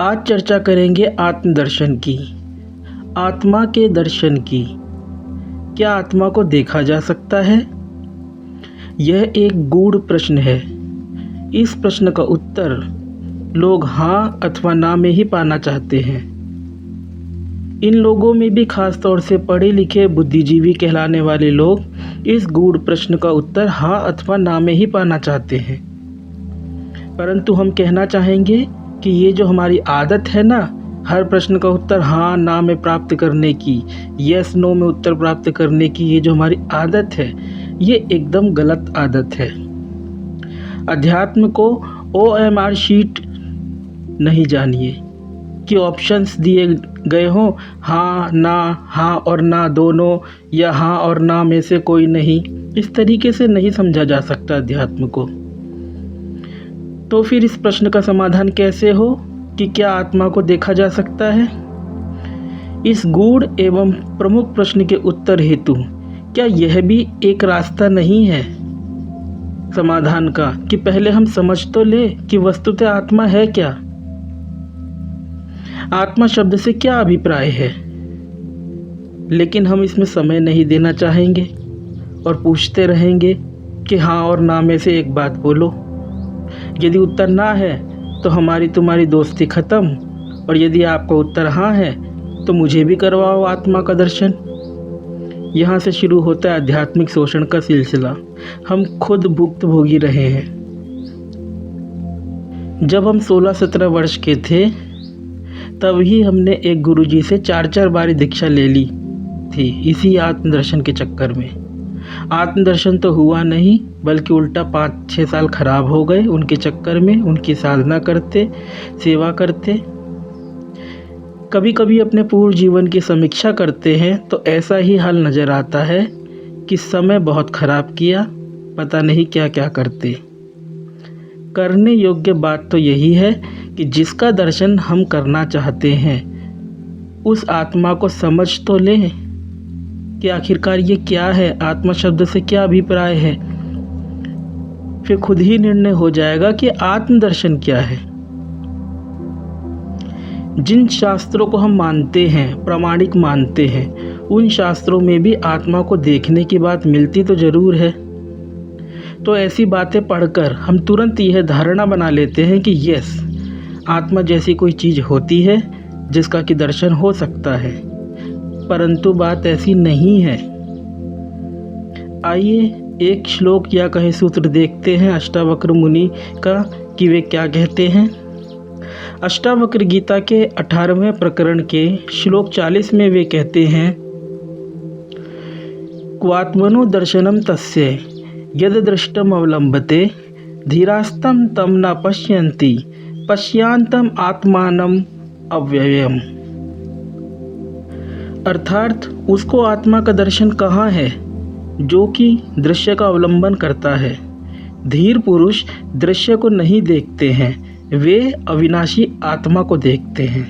आज चर्चा करेंगे आत्मदर्शन की, आत्मा के दर्शन की। क्या आत्मा को देखा जा सकता है? यह एक गूढ़ प्रश्न है। इस प्रश्न का उत्तर लोग हाँ अथवा ना में ही पाना चाहते हैं। इन लोगों में भी खास तौर से पढ़े लिखे बुद्धिजीवी कहलाने वाले लोग इस गूढ़ प्रश्न का उत्तर हाँ अथवा ना में ही पाना चाहते हैं। परंतु हम कहना चाहेंगे कि ये जो हमारी आदत है ना, हर प्रश्न का उत्तर हाँ ना में प्राप्त करने की, यस नो में उत्तर प्राप्त करने की, ये जो हमारी आदत है, ये एकदम गलत आदत है। अध्यात्म को OMR शीट नहीं जानिए कि ऑप्शंस दिए गए हों हाँ और ना दोनों, या हाँ और ना में से कोई नहीं। इस तरीके से नहीं समझा जा सकता अध्यात्म को। तो फिर इस प्रश्न का समाधान कैसे हो कि क्या आत्मा को देखा जा सकता है? इस गूढ़ एवं प्रमुख प्रश्न के उत्तर हेतु क्या यह भी एक रास्ता नहीं है समाधान का कि पहले हम समझ तो ले कि वस्तुतः आत्मा है क्या? आत्मा शब्द से क्या अभिप्राय है? लेकिन हम इसमें समय नहीं देना चाहेंगे और पूछते रहेंगे कि हाँ और ना में से एक बात बोलो। यदि उत्तर ना है तो हमारी तुम्हारी दोस्ती खत्म, और यदि आपका उत्तर हाँ है तो मुझे भी करवाओ आत्मा का दर्शन। यहाँ से शुरू होता है आध्यात्मिक शोषण का सिलसिला। हम खुद भुक्तभोगी रहे हैं। जब हम 16-17 वर्ष के थे तभी हमने एक गुरुजी से 4-4 बारी दीक्षा ले ली थी, इसी आत्मदर्शन के चक्कर में। आत्मदर्शन तो हुआ नहीं, बल्कि उल्टा 5-6 साल खराब हो गए उनके चक्कर में, उनकी साधना करते, सेवा करते। कभी कभी अपने पूर्व जीवन की समीक्षा करते हैं तो ऐसा ही हाल नज़र आता है कि समय बहुत खराब किया, पता नहीं क्या क्या करते। करने योग्य बात तो यही है कि जिसका दर्शन हम करना चाहते हैं उस आत्मा को समझ तो लें कि आखिरकार ये क्या है, आत्मा शब्द से क्या अभिप्राय है। फिर खुद ही निर्णय हो जाएगा कि आत्मदर्शन क्या है। जिन शास्त्रों को हम मानते हैं, प्रामाणिक मानते हैं, उन शास्त्रों में भी आत्मा को देखने की बात मिलती तो ज़रूर है। तो ऐसी बातें पढ़कर हम तुरंत यह धारणा बना लेते हैं कि यस, आत्मा जैसी कोई चीज़ होती है जिसका कि दर्शन हो सकता है। परंतु बात ऐसी नहीं है। आइए एक श्लोक या कहे सूत्र देखते हैं अष्टावक्र मुनि का कि वे क्या कहते हैं। अष्टावक्र गीता के 18वें प्रकरण के श्लोक 40 में वे कहते हैं, क्वात्मनो दर्शनम तस्य यद दृष्टम अवलंबते धीरास्तं तम न पश्यन्ति पश्यांतम आत्मानम अव्ययम्। अर्थात उसको आत्मा का दर्शन कहाँ है जो कि दृश्य का अवलंबन करता है। धीर पुरुष दृश्य को नहीं देखते हैं, वे अविनाशी आत्मा को देखते हैं।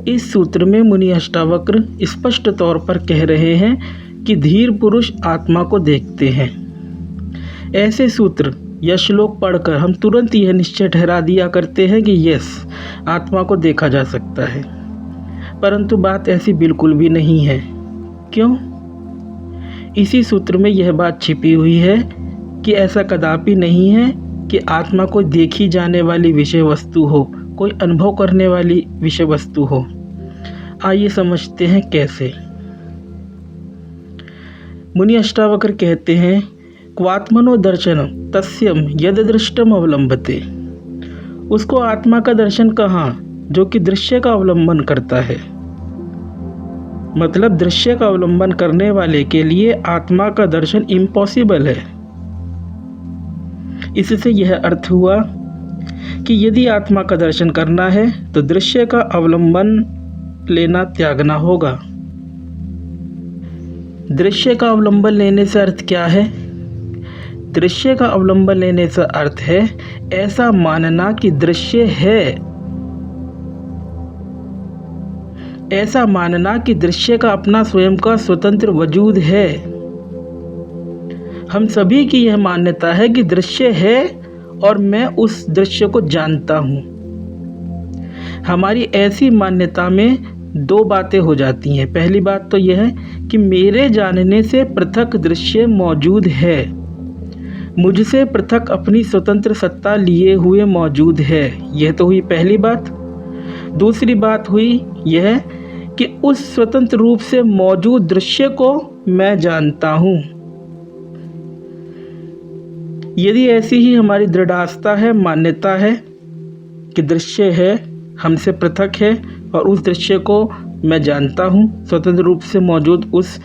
इस सूत्र में मुनि अष्टावक्र स्पष्ट तौर पर कह रहे हैं कि धीर पुरुष आत्मा को देखते हैं। ऐसे सूत्र या श्लोक पढ़कर हम तुरंत यह निश्चय ठहरा दिया करते हैं कि यस, आत्मा को देखा जा सकता है। परंतु बात ऐसी बिल्कुल भी नहीं है। क्यों? इसी सूत्र में यह बात छिपी हुई है कि ऐसा कदापि नहीं है कि आत्मा कोई देखी जाने वाली विषय वस्तु हो, कोई अनुभव करने वाली विषय वस्तु हो। आइए समझते हैं कैसे। मुनि अष्टावक्र कहते हैं, क्वात्मनो दर्शनम तस्यम यद दृष्टम अवलंबते। उसको आत्मा का दर्शन कहाँ जो कि दृश्य का अवलंबन करता है। मतलब दृश्य का अवलंबन करने वाले के लिए आत्मा का दर्शन इम्पॉसिबल है। इससे यह अर्थ हुआ कि यदि आत्मा का दर्शन करना है तो दृश्य का अवलंबन लेना त्यागना होगा। दृश्य का अवलंबन लेने से अर्थ क्या है? दृश्य का अवलंबन लेने से अर्थ है ऐसा मानना कि दृश्य है, ऐसा मानना कि दृश्य का अपना स्वयं का स्वतंत्र वजूद है। हम सभी की यह मान्यता है कि दृश्य है और मैं उस दृश्य को जानता हूँ। हमारी ऐसी मान्यता में दो बातें हो जाती हैं। पहली बात तो यह है कि मेरे जानने से पृथक दृश्य मौजूद है, मुझसे पृथक अपनी स्वतंत्र सत्ता लिए हुए मौजूद है। यह तो हुई पहली बात। दूसरी बात हुई यह कि उस स्वतंत्र रूप से मौजूद दृश्य को मैं जानता हूँ। यदि ऐसी ही हमारी दृढ़ आस्था है, मान्यता है कि दृश्य है, हमसे पृथक है और उस दृश्य को मैं जानता हूँ, स्वतंत्र रूप से मौजूद उस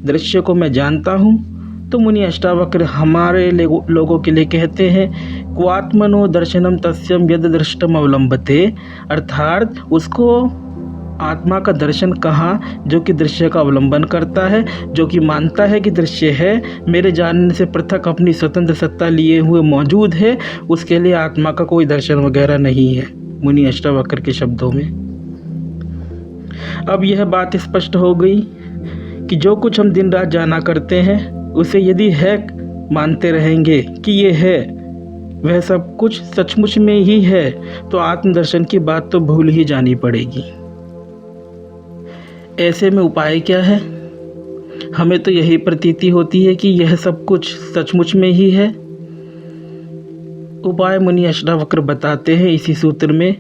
दृश्य को मैं जानता हूँ, तो मुनि अष्टावक्र हमारे लोगों के लिए कहते हैं क्वात्मनो दर्शनम तस्यम यद दृष्टम अवलंबते, अर्थात उसको आत्मा का दर्शन कहाँ जो कि दृश्य का अवलंबन करता है, जो कि मानता है कि दृश्य है, मेरे जानने से पृथक अपनी स्वतंत्र सत्ता लिए हुए मौजूद है, उसके लिए आत्मा का कोई दर्शन वगैरह नहीं है, मुनि अष्टावक्र के शब्दों में। अब यह बात स्पष्ट हो गई कि जो कुछ हम दिन रात जाना करते हैं उसे यदि है मानते रहेंगे कि ये है, वह सब कुछ सचमुच में ही है, तो आत्मदर्शन की बात तो भूल ही जानी पड़ेगी। ऐसे में उपाय क्या है? हमें तो यही प्रतीति होती है कि यह सब कुछ सचमुच में ही है। उपाय मुनि अष्टावक्र बताते हैं इसी सूत्र में।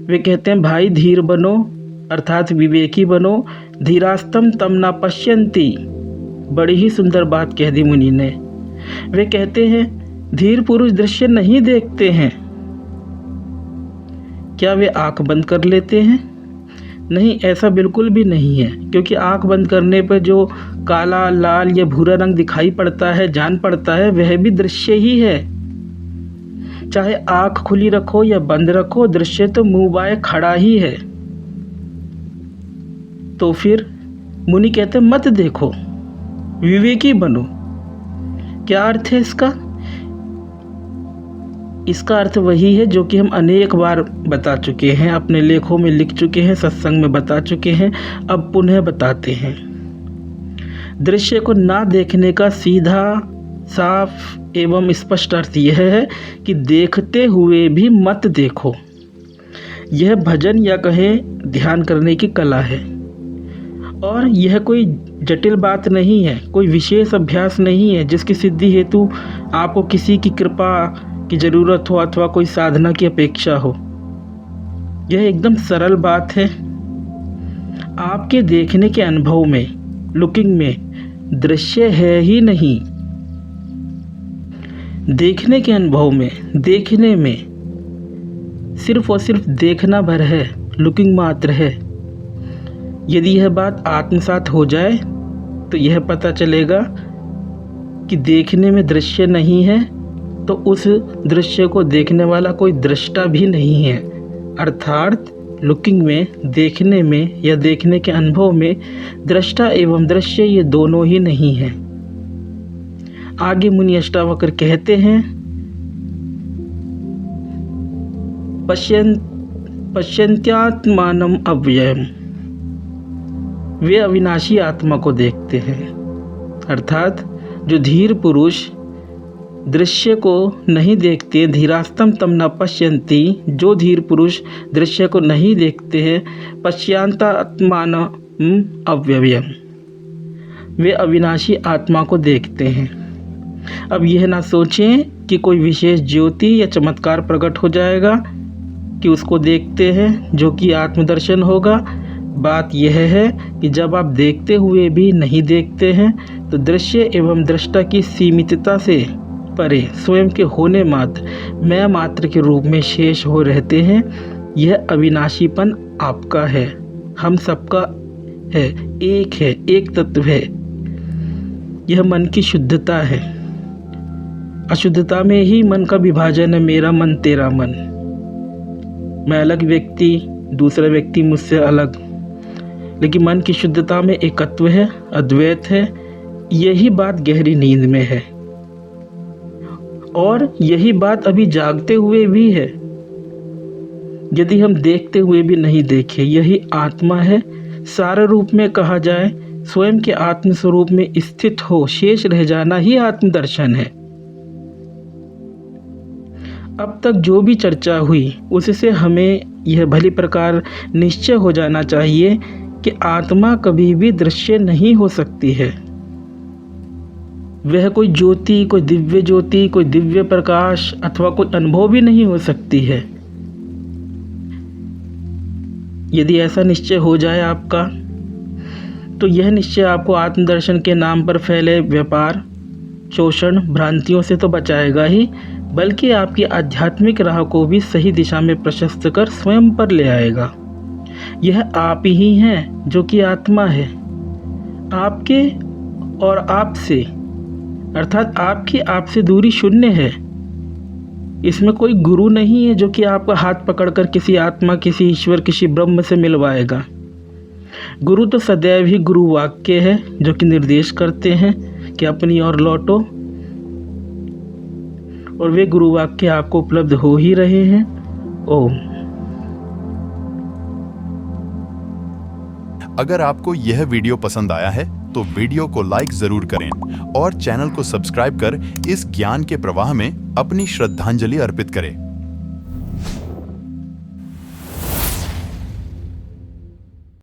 वे कहते हैं भाई धीर बनो, अर्थात विवेकी बनो, धीरास्तम तम न पश्यन्ति। बड़ी ही सुंदर बात कह दी मुनि ने। वे कहते हैं धीर पुरुष दृश्य नहीं देखते हैं। क्या वे आंख बंद कर लेते हैं? नहीं, ऐसा बिल्कुल भी नहीं है, क्योंकि आंख बंद करने पर जो काला, लाल या भूरा रंग दिखाई पड़ता है, जान पड़ता है, वह भी दृश्य ही है। चाहे आंख खुली रखो या बंद रखो, दृश्य तो मुंह बाए खड़ा ही है। तो फिर मुनि कहते मत देखो, विवेकी बनो। क्या अर्थ है इसका? इसका अर्थ वही है जो कि हम अनेक बार बता चुके हैं, अपने लेखों में लिख चुके हैं, सत्संग में बता चुके हैं, अब पुनः बताते हैं। दृश्य को ना देखने का सीधा, साफ एवं स्पष्ट अर्थ यह है कि देखते हुए भी मत देखो। यह भजन या कहें ध्यान करने की कला है, और यह कोई जटिल बात नहीं है, कोई विशेष अभ्यास नहीं है जिसकी सिद्धि हेतु आपको किसी की कृपा की ज़रूरत हो अथवा कोई साधना की अपेक्षा हो। यह एकदम सरल बात है। आपके देखने के अनुभव में, लुकिंग में दृश्य है ही नहीं। देखने के अनुभव में, देखने में सिर्फ और सिर्फ देखना भर है, लुकिंग मात्र है। यदि यह बात आत्मसात हो जाए तो यह पता चलेगा कि देखने में दृश्य नहीं है, तो उस दृश्य को देखने वाला कोई दृष्टा भी नहीं है। अर्थात लुकिंग में, देखने में या देखने के अनुभव में दृष्टा एवं दृश्य ये दोनों ही नहीं है। आगे मुनि अष्टावक्र कहते हैं पश्यन्त्यात्मानम् अव्ययम्। वे अविनाशी आत्मा को देखते हैं। अर्थात जो धीर पुरुष दृश्य को नहीं देखते, धीरास्तम तम न पश्यन्ति, जो धीर पुरुष दृश्य को नहीं देखते हैं, पश्यन्तात्मानम् अव्ययम्, वे अविनाशी आत्मा को देखते हैं। अब यह ना सोचें कि कोई विशेष ज्योति या चमत्कार प्रकट हो जाएगा कि उसको देखते हैं, जो कि आत्मदर्शन होगा। बात यह है कि जब आप देखते हुए भी नहीं देखते हैं, तो दृश्य एवं दृष्टा की सीमितता से परे स्वयं के होने मात्र, मैं मात्र के रूप में शेष हो रहते हैं। यह अविनाशीपन आपका है, हम सबका है, एक है, एक तत्व है। यह मन की शुद्धता है। अशुद्धता में ही मन का विभाजन है, मेरा मन तेरा मन, मैं अलग व्यक्ति, दूसरा व्यक्ति मुझसे अलग। लेकिन मन की शुद्धता में एकत्व है, अद्वैत है। यही बात गहरी नींद में है, और यही बात अभी जागते हुए भी है। यदि हम देखते हुए भी नहीं देखे, यही आत्मा है। सारे रूप में कहा जाए, स्वयं के आत्म स्वरूप में स्थित हो शेष रह जाना ही आत्मदर्शन है। अब तक जो भी चर्चा हुई उससे हमें यह भली प्रकार निश्चय हो जाना चाहिए कि आत्मा कभी भी दृश्य नहीं हो सकती है। वह कोई ज्योति, कोई दिव्य ज्योति, कोई दिव्य प्रकाश अथवा कोई अनुभव भी नहीं हो सकती है। यदि ऐसा निश्चय हो जाए आपका, तो यह निश्चय आपको आत्मदर्शन के नाम पर फैले व्यापार, शोषण, भ्रांतियों से तो बचाएगा ही, बल्कि आपकी आध्यात्मिक राह को भी सही दिशा में प्रशस्त कर स्वयं पर ले आएगा। यह आप ही हैं जो कि आत्मा है। आपके और आपसे, अर्थात आपकी आपसे दूरी शून्य है। इसमें कोई गुरु नहीं है जो कि आपका हाथ पकड़कर किसी आत्मा, किसी ईश्वर, किसी ब्रह्म से मिलवाएगा। गुरु तो सदैव ही गुरु वाक्य है जो कि निर्देश करते हैं कि अपनी ओर लौटो, और वे गुरु वाक्य आपको उपलब्ध हो ही रहे हैं। ओम। अगर आपको यह वीडियो पसंद आया है तो वीडियो को लाइक जरूर करें और चैनल को सब्सक्राइब कर इस ज्ञान के प्रवाह में अपनी श्रद्धांजलि अर्पित करें।